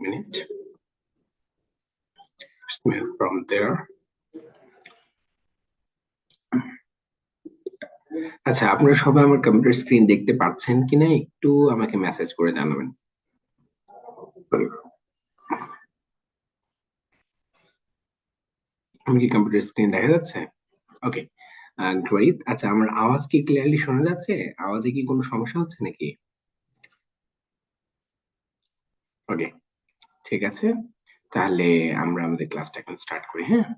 minute. Let's move from there. আচ্ছা, আপনারা সবাই আমার কম্পিউটার স্ক্রিন দেখতে পাচ্ছেন কিনা একটু আমাকে মেসেজ করে জানাবেন। আমি কি কম্পিউটার স্ক্রিন দেখা যাচ্ছে? ওকে, গ্রেট। আচ্ছা, আমার আওয়াজ কি ক্লিয়ারলি শোনা যাচ্ছে? আওয়াজে কি কোনো সমস্যা হচ্ছে নাকি? ওকে, ঠিক আছে, তাহলে আমরা আমাদের ক্লাসটা এখন স্টার্ট করি। হ্যাঁ,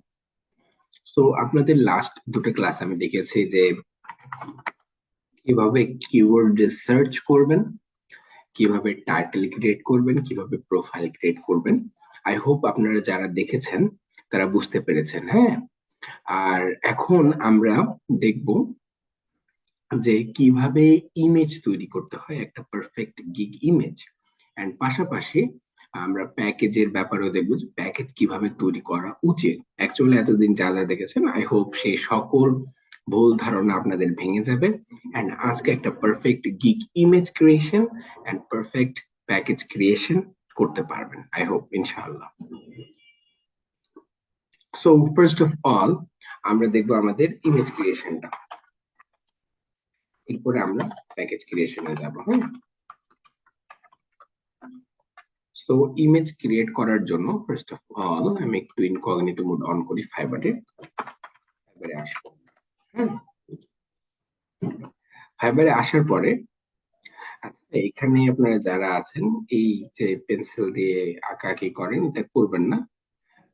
সো আপনাদের লাস্ট দুটো ক্লাস আমি দেখেছি যে কিভাবে কিওয়ার্ড সার্চ করবেন, কিভাবে টাইটেল ক্রিয়েট করবেন, কিভাবে প্রোফাইল ক্রিয়েট করবেন। আই হোপ আপনারা যারা দেখেছেন তারা বুঝতে পেরেছেন। হ্যাঁ, আর এখন আমরা দেখব যে কিভাবে ইমেজ তৈরি করতে হয়, একটা পারফেক্ট গিগ ইমেজ। এন্ড পাশাপাশি আমরা প্যাকেজের ব্যাপারেও দেখবো যে প্যাকেজ কিভাবে তৈরি করা উচিত। অ্যাকচুয়ালি এতদিন যা যা দেখেছেন আই হোপ সেই সকল ভুল ধারণা আপনাদের ভেঙে যাবে। এন্ড আজকে একটা perfect gig image creation and perfect package creation করতে পারবেন আই হোপ, ইনশাআল্লাহ। সো ফার্স্ট অফ অল আমরা দেখবো আমাদের ইমেজ ক্রিয়েশনটা, এরপরে আমরা প্যাকেজ ক্রিয়েশনে যাব। হ্যাঁ, সো ইমেজ ক্রিয়েট করার জন্য ফার্স্ট অফ অল আমি একটু ইনকগনিটো মোড অন করি, ফাইবারে আসবো। হ্যাঁ, ফাইবারে আসার পরে আচ্ছা, এখানে আপনারা যারা আছেন এই যে পেন্সিল দিয়ে আঁকাআঁকি করেন, এটা করবেন না,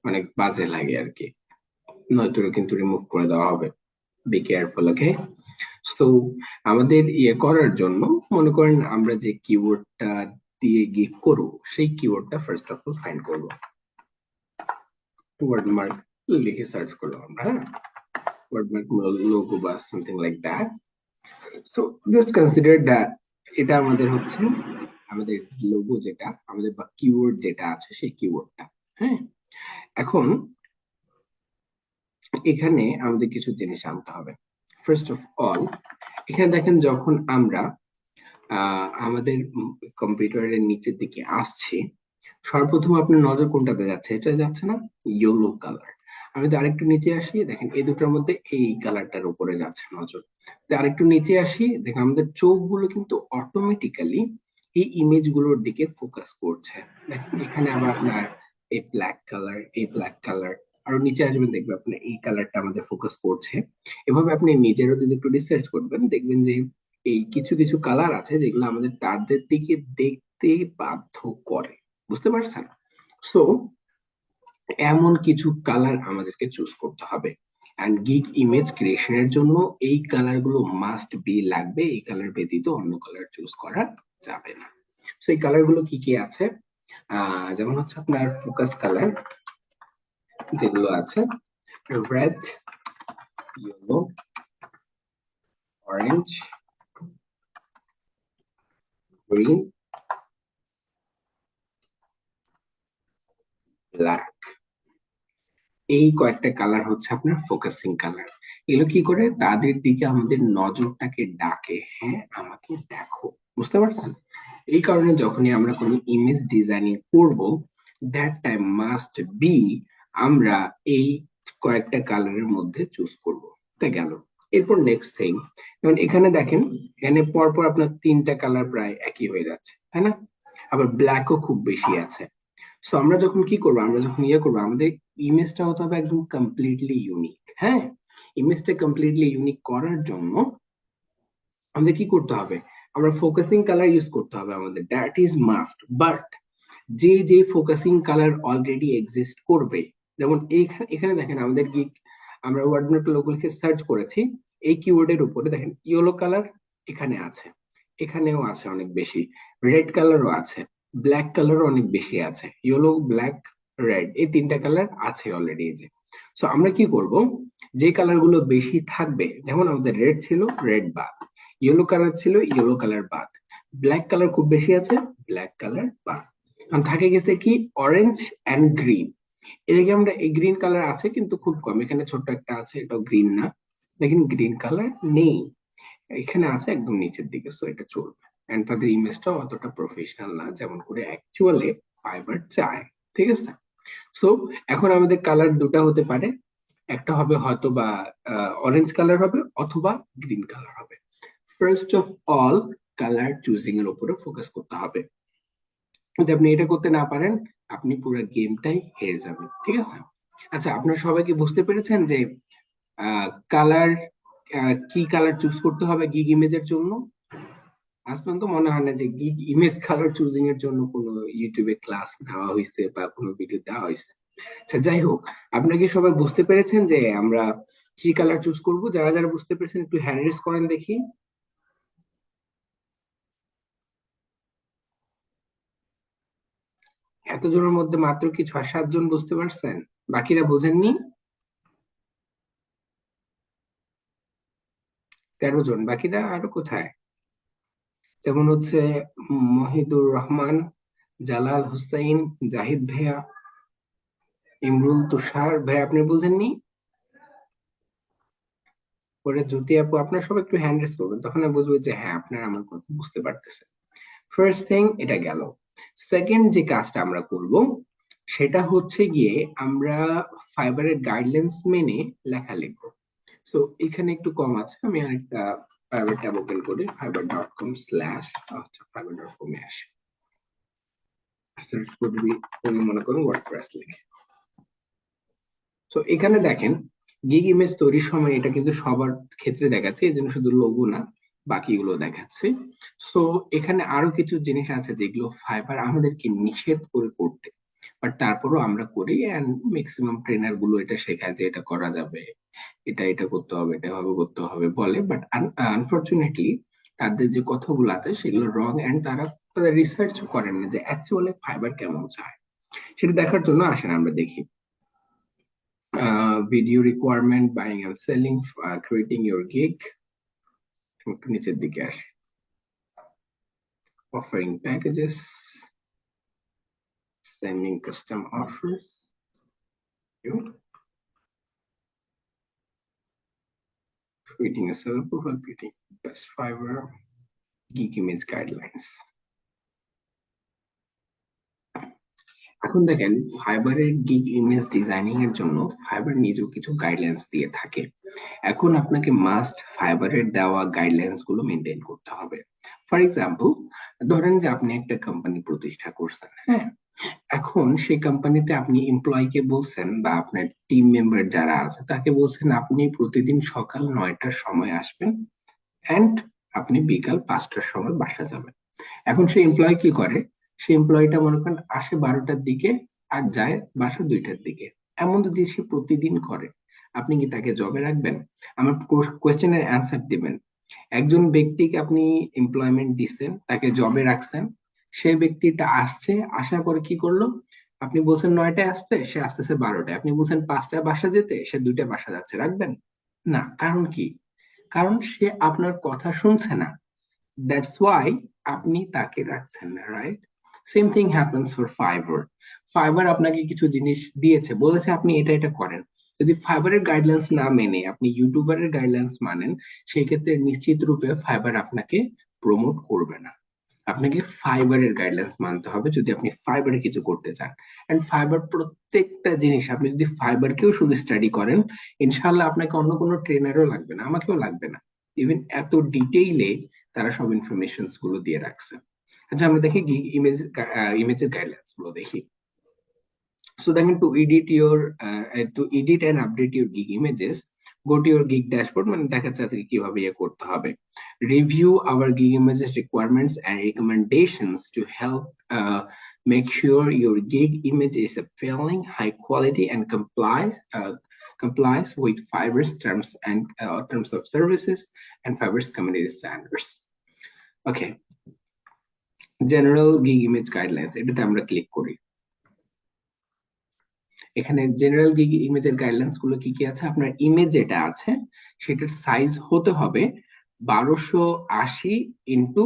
অনেক বাজে লাগে আর কি, নয়তো কিন্তু রিমুভ করে দেওয়া হবে। Be careful, okay? সো আমাদের ইয়ে করার জন্য মনে করেন আমরা যে কিওয়ার্ডটা দিয়ে গিয়ে করব সেই কিওয়ার্ডটা ফার্স্ট অফ অল ফাইন্ড করব। ওয়ার্ডমার্ক লিখে সার্চ করলাম আমরা। হ্যাঁ, ওয়ার্ডমার্ক লোগো বা something like that. So just consider that এটা আমাদের হচ্ছে আমাদের লোগো, যেটা আমাদের বা কিওয়ার্ড যেটা আছে সেই কিওয়ার্ডটা। হ্যাঁ, এখন এখানে আমাদের কিছু জিনিস আনতে হবে। ফার্স্ট অফ অল এখানে দেখেন, যখন আমরা আমাদের কম্পিউটারের নিচের দিকে আসছি, সর্বপ্রথম আপনার নজর কোনটাতে যাচ্ছে? এটা যাচ্ছে না ইয়েলো কালার। আমি যদি আরেকটু নিচে আসি, দেখেন এই দুটোর মধ্যে এই কালারটার উপরে যাচ্ছে নজর। আরেকটু নিচে আসি, দেখেন আমাদের চোখগুলো কিন্তু অটোমেটিক্যালি এই ইমেজ গুলোর দিকে ফোকাস করছে। দেখেন এখানে আবার আপনার এই ব্ল্যাক কালার, এই ব্ল্যাক কালার, আরো নিচে আসবেন দেখবেন আপনার এই কালারটা আমাদের ফোকাস করছে। এভাবে আপনি নিজেরও যদি একটু রিসার্চ করবেন, দেখবেন যে এই কিছু কিছু কালার আছে যেগুলো আমাদের তাদের দিকে দেখতে বাধ্য করে। বুঝতে পারছেন? সো এমন কিছু কালার আমাদেরকে চুজ করতে হবে। এন্ড গিগ ইমেজ ক্রিয়েশনের জন্য এই কালার গুলো মাস্ট বি লাগবে, এই কালার ব্যতীত অন্য কালার চুজ করা যাবে না। সো এই কালার গুলো কি কি আছে? যেমন হচ্ছে আপনার ফোকাস কালার যেগুলো আছে, red, yellow, orange, green, black. এই কয়েকটা কালার হচ্ছে আপনার ফোকাসিং কালার। এগুলো কি করে তাদের দিকে আমাদের নজরটাকে ডাকে, হ্যাঁ আমাকে দেখো। বুঝতে পারছেন? এই কারণে যখনই আমরা কোনো ইমেজ ডিজাইনিং করব, দ্যাট টাইম মাস্ট বি আমরা এই কয়েকটা কালারের মধ্যে চুজ করব। তা গেল। এরপর নেক্সট থিং, যেমন এখানে দেখেন, এখানে পরপর আপনার তিনটা কালার প্রায় একই হয়ে যাচ্ছে, তাই না? আবার ব্ল্যাকও খুব বেশি আছে। সো আমরা যখন কি করবো, আমরা যখন ইয়ে করবো, আমাদের ইমেজটা হতে হবে একদম কমপ্লিটলি ইউনিক। হ্যাঁ, ইমেজটা কমপ্লিটলি ইউনিক করার জন্য আমাদের কি করতে হবে? আমরা ফোকাসিং কালার ইউজ করতে হবে আমাদের, দ্যাট ইজ মাস্ট। বাট যে যে ফোকাসিং কালার অলরেডি এক্সিস্ট করবে, যেমন এইখানে এখানে দেখেন আমাদের কি, আমরা ওয়ার্ডমার্ক লোগো লিখে সার্চ করেছি, এই কিওয়ার্ডের উপরে দেখেন ইয়েলো কালার এখানে আছে, এখানেও আছে অনেক বেশি, রেড কালারও আছে, ব্ল্যাক কালারও অনেক বেশি আছে, ইয়েলো, ব্ল্যাক, রেড, এই তিনটা কালার আছে অলরেডি। এই যে, সো আমরা কি করব, যে কালার গুলো বেশি থাকবে, যেমন আমাদের রেড ছিল, রেড বাদ, ইয়েলো কালার ছিল, ইয়েলো কালার বাদ, ব্ল্যাক কালার খুব বেশি আছে, ব্ল্যাক কালার বাদ, থাকে গেছে কি অরেঞ্জ এন্ড গ্রিন। এদিকে আমরা এই গ্রিন কালার আছে কিন্তু খুব কম, এখানে ছোট্ট একটা আছে, এটাও গ্রিন না, দেখেন গ্রিন কালার নেই, এখানে আছে একদম নিচের দিকে, সো এটা চলবে। এন্ড তাদের ইমেজটাও অতটা প্রফেশনাল না যেমন করে অ্যাকচুয়ালি ফাইবার চায়, ঠিক আছে। সো এখন আমাদের কালার দুটা হতে পারে, একটা হবে হয়তো বা অরেঞ্জ কালার হবে অথবা গ্রিন কালার হবে। First of all colour choosing এর উপরে ফোকাস করতে হবে। যদি আপনি এটা করতে না পারেন, আপনি পুরো গেমটাই হেরে যাবেন, ঠিক আছে। আচ্ছা, আপনারা সবাই কি বুঝতে পেরেছেন যে কালার কি কালার চুজ করতে হবে গিগ ইমেজের জন্য? আজ পর্যন্ত মনে হয় না যে গিগ ইমেজ কালার চুজিং এর জন্য কোনো ইউটিউবে ক্লাস দেওয়া হয়েছে বা কোনো ভিডিও দেওয়া হয়েছে। আচ্ছা, যাই হোক, আপনারা কি সবাই বুঝতে পেরেছেন যে আমরা কি কালার চুজ করব? যারা যারা বুঝতে পেরেছেন একটু হ্যান্ড রেজ করেন দেখি। এতজনের মধ্যে মাত্র কি 6-7 জন বুঝতে পারছেন? বাকিরা বোঝেননি? 13 জন, বাকিরা আরো কোথায়? যেমন হচ্ছে মহিদুর রহমান, জালাল হুসাইন, জাহিদ ভাইয়া, ইমরুল তুষার ভাই, আপনি বুঝেননি? পরে জ্যোতি আপু, আপনারা সবাই একটু হ্যান্ড রেজ করবেন, তখন আমি বুঝবো যে হ্যাঁ আপনারা আমার কথা বুঝতে পারতেছেন। ফার্স্ট থিং এটা গেল। সেকেন্ড যে কাজটা আমরা করব সেটা হচ্ছে গিয়ে আমরা ফাইবারের গাইডলাইন্স মেনে লেখা লিখবো। সো এখানে একটু কম আছে, আমি আরেকটা ফাইবার ট্যাব ওপেন করি, fiverr.com স্ল্যাশ fiverr.com এ আসি, সার্চ করবি, মনে করুন ওয়ার্ডপ্রেস লিখে। তো এখানে দেখেন গিগ ইমেজ তৈরির সময় এটা কিন্তু সবার ক্ষেত্রে দেখাচ্ছে, এই জন্য শুধু লোগো না বাকিগুলো দেখাচ্ছে। সো এখানে আরো কিছু জিনিস আছে যেগুলো ফাইবার আমাদেরকে নিষেধ করে করতে, বাট তারপরও আমরা করি, এন্ড ম্যাক্সিমাম ট্রেনার গুলো এটা শেখায় যে এটা করা যাবে, এটা এটা করতে হবে, এটা ভাবে করতে হবে বলে, বাট আনফরচুনেটলি তাদের যে কথাগুলো আছে সেগুলো রং, এন্ড তারা তাদের রিসার্চ করেন না যে অ্যাকচুয়ালি ফাইবার কেমন চায়। সেটা দেখার জন্য আসেন আমরা দেখি। Video requirement, buying and selling, creating your gig, একটু নিচের দিকে আসে, offering packages, sending custom offers, creating a seller profile, creating best Fiverr, gig image guidelines. এখন দেখেন ফাইবারের গিগ ইমেজ ডিজাইনিং এর জন্য ফাইবার নিজেও কিছু গাইডলাইন্স দিয়ে থাকে। এখন আপনাকে মাস্ট ফাইবারের দেওয়া গাইডলাইন্স গুলো মেনটেন করতে হবে। ফর এক্সাম্পল, ধরেন যে আপনি একটা কোম্পানি প্রতিষ্ঠা করছেন, হ্যাঁ। এখন সেই কোম্পানিতে আপনি এমপ্লয়িকে বলছেন বা আপনার টিম মেম্বার যারা আছে তাকে বলছেন আপনি প্রতিদিন সকাল 9টার সময় আসবেন, এন্ড আপনি বিকাল 5টার সময় বাসা যাবেন। এখন সেই এমপ্লয় কি করে? সেই এমপ্লয়িটা মনে করেন আসে 12টার দিকে আর যায় বাসা 2টার দিকে। এমন যদি সে প্রতিদিন করে, আপনি কি তাকে জবে রাখবেন? আমার কোয়েশ্চেনের অ্যান্সার দিবেন। একজন ব্যক্তিকে আপনি এমপ্লয়মেন্ট দিচ্ছেন, তাকে জবে রাখছেন, সেই ব্যক্তিটা আসছে, আসার পরে কি করলো? আপনি বলছেন 9টায় আসতে, সে আসতেছে 12টায়। আপনি বলছেন 5টায় বাসা যেতে, সে 2টায় বাসা যাচ্ছে, রাখবেন? না। কারণ কি? কারণ সে আপনার কথা শুনছে না। দ্যাটস ওয়াই আপনি তাকে রাখছেন না, right? Same thing happens for fibre. Fibre আপনাকে কিছু জিনিস দিয়েছে, বলেছে আপনি এটা এটা করেন। যদি ফাইবারের গাইডলাইন্স না মেনে আপনি ইউটিউবারের গাইডলাইন্স মানেন, সেই ক্ষেত্রে নিশ্চিত রূপে ফাইবার আপনাকে প্রমোট করবে না। আপনাকে ফাইবারের গাইডলাইন্স মানতে হবে যদি আপনি ফাইবারে কিছু করতে চান। এন্ড ফাইবার প্রত্যেকটা জিনিস, আপনি যদি ফাইবারকেও শুধু স্টাডি করেন, ইনশাআল্লাহ আপনাকে অন্য কোনো ট্রেনারও লাগবে না, আমাকেও লাগবে না। ইভেন এত ডিটেইলে তারা সব ইনফরমেশন গুলো দিয়ে রাখছে। আচ্ছা, আমরা দেখি ইমেজের গাইডলাইন্স গুলো দেখি। So then to edit and update your gig images, go to your gig dashboard, মানে দেখাচ্ছে আজকে কিভাবে ইয়ে করতে হবে। Review our gig images requirements and recommendations to help make sure your gig image is appealing, high quality, and complies with Fiverr's terms of services and Fiverr's community standards. Okay, general gig image guidelines, এটাতে আমরা click করি। এখানে general ইমেজের guidelines গুলো কি কি আছে? আপনার ইমেজ যেটা আছে সেটার সাইজ হতে হবে 1280 ইন্টু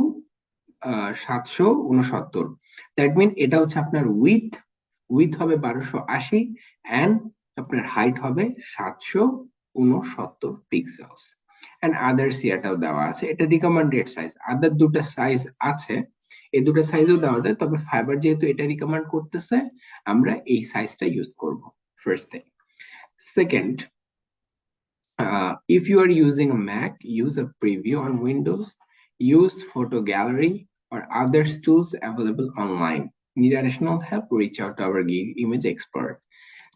769। দ্যাট মিন এটা হচ্ছে আপনার উইথ, হবে 1280, এন্ড আপনার হাইট হবে 769 পিক্সেলস। এন্ড আদার্স ইয়াটাও দেওয়া আছে, এটা রিকমেন্ডেড সাইজ। আদার দুটো সাইজ আছে, এই দুটো সাইজও দেওয়া যায়, তবে ফাইবার যেহেতু এটা রিকমেন্ড করতেছে, আমরা এই সাইজটা ইউজ করব first thing. Second, if you are using a Mac, use a preview on Windows, use photo gallery or other tools available online. Need additional help? Reach out to our gig image expert.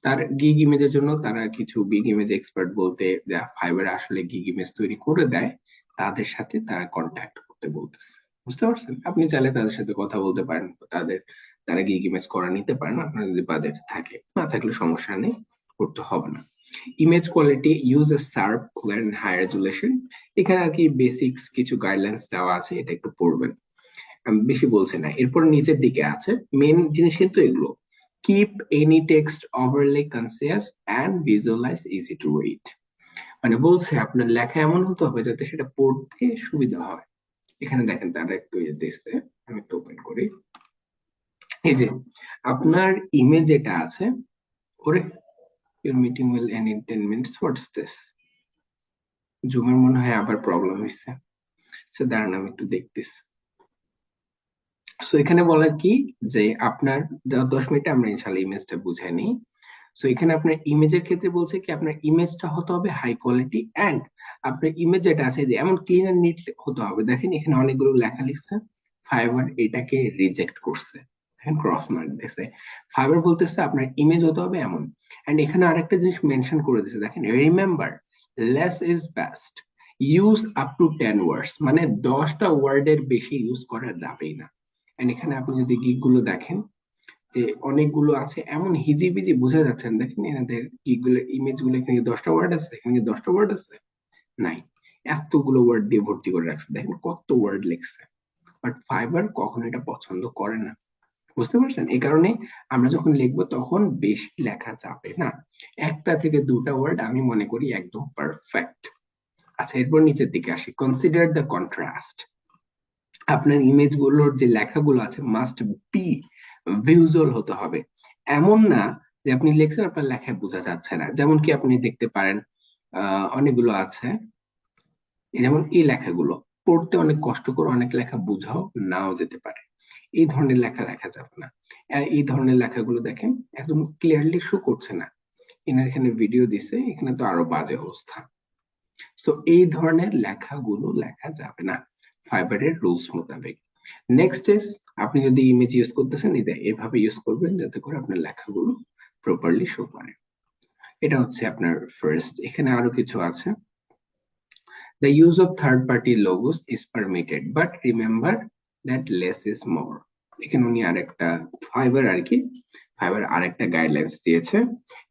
তার gig ইমেজের জন্য তারা কিছু gig image expert বলতে যা fibre আসলে gig image তৈরি করে দেয়, তাদের সাথে তারা কন্ট্যাক্ট করতে বলতেছে। বুঝতে পারছেন? আপনি চাইলে তাদের সাথে কথা বলতে পারেন, তাদের তারা গিগ ইমেজ করা নিতে পারেন, আপনার যদি বাজেট থাকে। না থাকলে সমস্যা নেই, করতে হবে না। Image quality, use a sharp, clear and high resolution. এখানে আর কি বেসিক্স কিছু গাইডলাইন্স দেওয়া আছে, এটা একটু পড়বেন, আমি বেশি বলছি না। এরপর নিচের দিকে আছে মেন জিনিস কিন্তু এগুলো। Keep any text overlay conscious and visualize easy to read. মানে বলছে আপনার লেখা এমন হতে হবে যাতে সেটা পড়তে সুবিধা হয়। এখানে দেখেন তারা একটু দিচ্ছে, আমি একটু ওপেন করি। এই যে আপনার ইমেজ যেটা আছে, ওরে your meeting will end in 10 minutes, what's this? জুমের মনে হয় আবার প্রবলেম হয়েছে। আচ্ছা দাঁড়ান, আমি একটু দেখতেছি। সো এখানে বলার কি যে আপনার 10 মিনিটে আমরা ইনশাল্লাহ ইমেজটা বুঝাই নিই। সো এখানে আপনার ইমেজের ক্ষেত্রে বলছে কি আপনার ইমেজটা হতে হবে হাই কোয়ালিটি, এন্ড আপনার ইমেজ যেটা আছে যে এমন ক্লিন এন্ড নিট হতে হবে। দেখেন এখানে অনেকগুলো লেখা লিখছে, ফাইবার এটাকে রিজেক্ট করছে, দেখেন ক্রস মার্ক দিয়েছে। ফাইবার বলতেছে আপনার ইমেজ হতে হবে এমন। এন্ড এখানে আরেকটা জিনিস মেনশন করে দিয়েছে, দেখেন remember less is best, use up to 10 ওয়ার্ডস, মানে 10টা ওয়ার্ডের বেশি ইউজ করা যাবেই না। এন্ড এখানে আপনি যদি গিগ গুলো দেখেন যে অনেকগুলো আছে, এমন হিজিবিজি বোঝা যাচ্ছে না। দেখেন এনাদের গিগুলো ইমেজ গুলো, এখানে 10টা ওয়ার্ড আছে, এখানে 10টা ওয়ার্ড আছে, নাই, এতগুলো ওয়ার্ড দিয়ে ভর্তি করে রাখছে, দেখেন কত ওয়ার্ড লিখছে। বাট ফাইবার কখনো এটা পছন্দ করে না। বুঝতে পারছেন? এই কারণে আমরা যখন লিখবো তখন বেশি লেখা যাবে না, 1 থেকে 2টা ওয়ার্ড আমি মনে করি একদম পারফেক্ট। আচ্ছা এরপর নিচের দিকে আসি, কনসিডার দ্য কন্ট্রাস্ট। আপনার ইমেজ গুলোর যে লেখাগুলো আছে মাস্ট বি ভিজুয়াল হতে হবে। এমন না যে আপনি লিখছেন আপনার লেখায় বোঝা যাচ্ছে না। যেমন কি আপনি দেখতে পারেন অনেকগুলো আছে, যেমন এই লেখাগুলো পড়তে অনেক কষ্টকর, অনেক লেখা বুঝাও নাও যেতে পারে, এই ধরনের লেখা লেখা যাবে না। এই ধরনের লেখাগুলো দেখেন একদম ক্লিয়ারলি শো করছে না। এনার এখানে ভিডিও দিছে, এখানে তো আরো বাজে অবস্থা। সো এই ধরনের লেখাগুলো লেখা যাবে না ফাইবারের রুলস মোতাবেক। নেক্সট ইজ, আপনি যদি ইমেজ ইউজ করতেছেন এটা এভাবে ইউজ করবেন যাতে করে আপনার লেখাগুলো প্রপারলি শো করে। এটা হচ্ছে আপনার ফার্স্ট। এখানে আরো কিছু আছে, the use of third party logos is permitted but remember that less is more। এখানে উনি আরেকটা ফাইবার আর কি, ফাইবার আরেকটা গাইডলাইন্স দিয়েছে,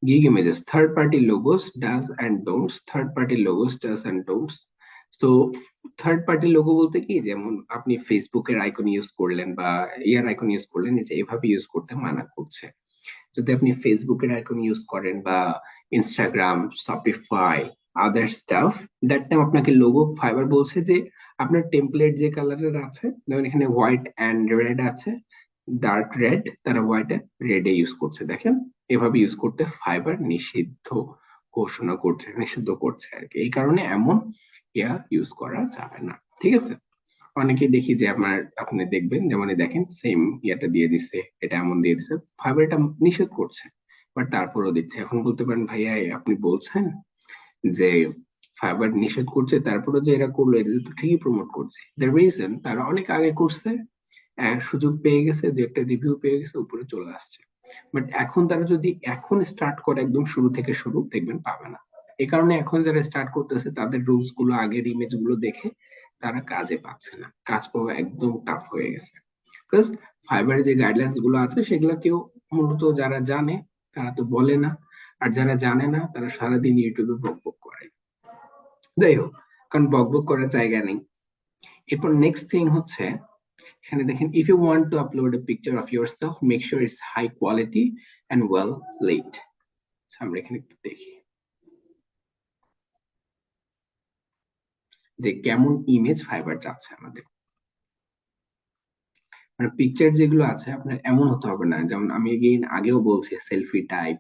gig images third party logos dos and don'ts, third party logos dos and don'ts. তো third party logo বলতে কি, যেমন আপনি ফেসবুকের আইকন ইউজ করলেন বা ইয়ার আইকন ইউজ করলেন, এই যে এভাবে ইউজ করতে মানা করছে। যদি আপনি ফেসবুকের আইকন ইউজ করেন বা Instagram, Shopify, other stuff, that time আপনাকে লোগো ফাইবার বলছে যে আপনার টেমপ্লেট যে কালারের আছে, যেমন এখানে হোয়াইট এন্ড রেড আছে, ডার্ক রেড, তারা হোয়াইট এন্ড রেড এ ইউজ করছে। দেখেন এভাবে ইউজ করতে ফাইবার নিষিদ্ধ ঘোষণা করছে, নিষিদ্ধ করছে আর কি। এই কারণে এমন ইয়া ইউজ করা যাবে না, ঠিক আছে? অনেকে দেখি যে আপনি দেখবেন যেমন দেখেন সেম ইয়াটা দিয়ে দিচ্ছে, এটা এমন দিয়ে দিচ্ছে, ফাইবার এটা নিষেধ করছে, বাট তারপরও দিচ্ছে। এখন বলতে পারেন ভাইয়া আপনি বলছেন যে ফাইবার নিষেধ করছে, তারপরে যে এরা করলো, এটা তো ঠিকই প্রমোট করছে। দ্য রিজন তারা অনেক আগে করছে, সুযোগ পেয়ে গেছে, যে একটা রিভিউ পেয়ে গেছে, উপরে চলে আসছে। বাট এখন তারা যদি এখন স্টার্ট করে একদম শুরু থেকে শুরু, দেখবেন পাবে না। এই কারণে এখন যারা স্টার্ট করতেছে তাদের রুলস গুলো, আগের ইমেজ গুলো দেখে তারা কাজে পাচ্ছে না, কাজ পাওয়া একদম টাফ হয়ে গেছে। বিকজ ফাইবারের যে গাইডলাইন্স গুলো আছে সেগুলো কেউ মূলত যারা জানে তারা তো বলে না, আর যারা জানে না তারা সারাদিন ইউটিউবে বকবক করে। যাই হোক, কারণ বকবক করার জায়গা নেই। এরপর নেক্সট থিং হচ্ছে, এখানে দেখেন, if you want to upload a picture of yourself make sure it's high quality and well lit। আমরা এখানে একটু দেখি যে কেমন ইমেজ ফাইবার চাচ্ছে আমাদের। মানে পিকচার যেগুলো আছে আপনার এমন হতে হবে না, যেমন আমি আগেও বলছি সেলফি টাইপ,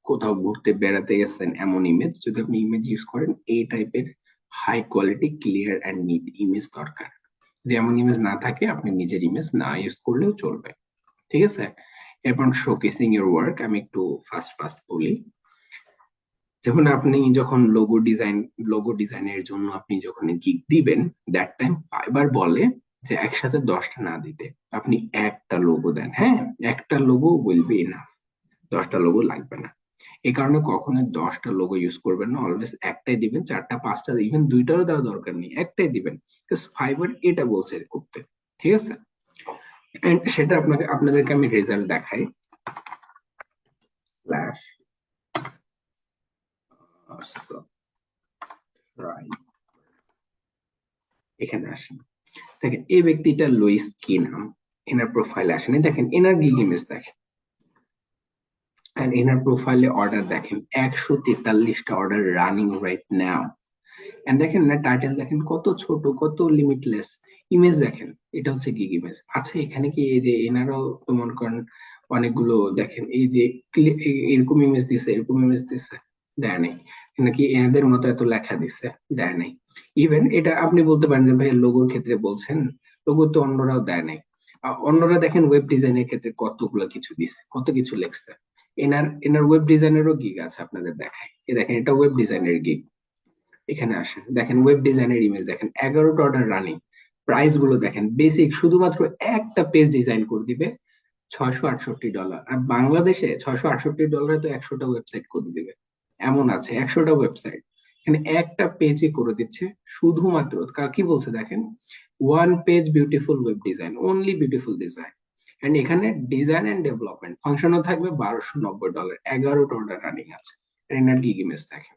কোথাও ঘুরতে বেড়াতে গেছেন এমন ইমেজ। যদি আপনি ইমেজ ইউজ করেন এই টাইপের high quality clear and neat image দরকার। যেমন ইমেজ না থাকে আপনি নিজের ইমেজ না ইউজ করলেও চলবে, ঠিক আছে। এরপর শোকেসিং ইউর ওয়ার্ক, আমি একটু ফাস্ট ফাস্ট বলি। যেমন আপনি যখন লোগো ডিজাইনের জন্য আপনি যখন গিগ দিবেন, দ্যাট টাইম ফাইবার বলে যে একসাথে 10টা না দিতে, আপনি একটা লোগো দেন, হ্যাঁ, একটা লোগো উইল বি ইনাফ, 10টা লোগো লাগবে না। এই কারণে কখনোই 10টা লোগো ইউজ করবেন না, অলওয়েজ একটাই দিবেন, 4টা 5টা ইভেন 2টারও দেওয়ার দরকার নেই, একটাই দিবেন, ফাইবার এটা বলছে করতে, ঠিক আছে। And সেটা আপনাদেরকে আমি রেজাল্ট দেখাই। স্ল্যাশ এখানে আসেন, দেখেন এই ব্যক্তিটা লুইস কি নাম, এনার প্রোফাইল আসেন, এই দেখেন এনার গিগ ইমেজ দেখেন, এন্ড এনার প্রোফাইলে অর্ডার দেখেন 143টা order running right now. And দেখেন না টাইটেল দেখেন কত ছোট, কত লিমিটলেস। ইমেজ দেখেন, এটা হচ্ছে গিগ ইমেজ। আচ্ছা এখানে কি এই যে এনারও তো মনে করেন অনেকগুলো দেখেন, এই যে এরকম ইমেজ দিছে, এরকম ইমেজ দিছে, দেয় নাই, নাকি এনাদের মতো এত লেখা দিছে, দেয় নাই। ইভেন এটা আপনি বলতে পারেন যে ভাই লোগোর ক্ষেত্রে বলছেন, লোগো তো অন্যরাও দেয় নাই। অন্যরা দেখেন ওয়েব ডিজাইনের ক্ষেত্রে কতগুলো কিছু দিছে, কত কিছু লেখছে। এনার এনার ওয়েব ডিজাইনেরও গিগ আছে, আপনাদের দেখায়, এই দেখেন এটা ওয়েব ডিজাইনের গিগ। এখানে আসেন, দেখেন ওয়েব ডিজাইনের ইমেজ দেখেন, 11টা অর্ডার রানিং। প্রাইস গুলো দেখেন, বেসিক শুধুমাত্র একটা পেজ ডিজাইন করে দিবে $668, আর বাংলাদেশে $668 তো 100টা ওয়েবসাইট করে দিবে, এমন আছে 100টা ওয়েবসাইট। এখানে একটা পেজই করে দিচ্ছে, শুধুমাত্র কি বলছে দেখেন, one page beautiful web design, only beautiful design. And এখানে ডিজাইন এন্ড ডেভেলপমেন্ট ফাংশনও থাকবে, $1290, 11টা অর্ডার রানিং আছে। এনার গিগ ইমেজ দেখেন,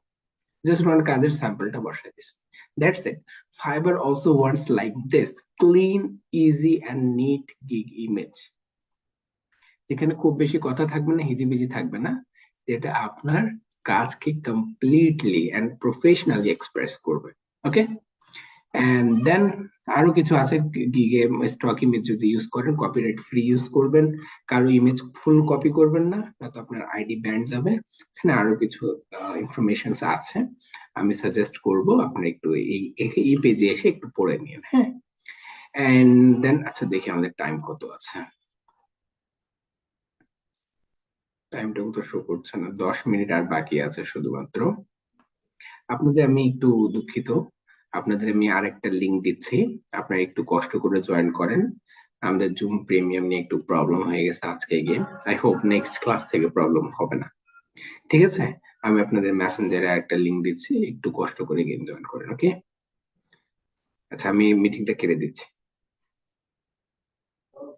জাস্ট ওনার কাজের স্যাম্পলটা বসাই দিছে, that's it. Fiverr also wants like this clean, easy and neat gig image, যেখানে খুব বেশি কথা থাকবে না, হিজিবিজি থাকবে না, যেটা আপনার কাজকে কমপ্লিটলি এন্ড প্রফেশনালি এক্সপ্রেস করবে। ওকে, এন্ড দেন আরো কিছু আছে গিগে, স্টক ইমেজ যদি ইউজ করেন কপিরাইট ফ্রি ইউজ করবেন, কারো ইমেজ ফুল কপি করবেন না, নয়তো আপনার আইডি ব্যান্ড যাবে। এখানে আরো কিছু ইনফরমেশন আছে, আমি সাজেস্ট করব আপনার একটু এই পেজে এসে একটু পড়ে নিন, হ্যাঁ। এন্ড দেন আচ্ছা দেখি আমাদের টাইম কত আছে, টাইমটাও তো শো করছে না, 10 মিনিট আর বাকি আছে শুধুমাত্র। আপনাদের আমি একটু দুঃখিত, আপনাদের আমি আরেকটা লিংক দিচ্ছি, আপনারা একটু কষ্ট করে জয়েন করেন। আমাদের জুম প্রিমিয়াম নিয়ে একটু প্রবলেম হয়ে গেছে আজকে গিয়ে, আই হোপ নেক্সট ক্লাস থেকে প্রবলেম হবে না, ঠিক আছে। আমি আপনাদের মেসেঞ্জারে একটা লিংক দিচ্ছি, একটু কষ্ট করে গেম জয়েন করেন, ওকে। আচ্ছা আমি মিটিংটা কেটে দিচ্ছি।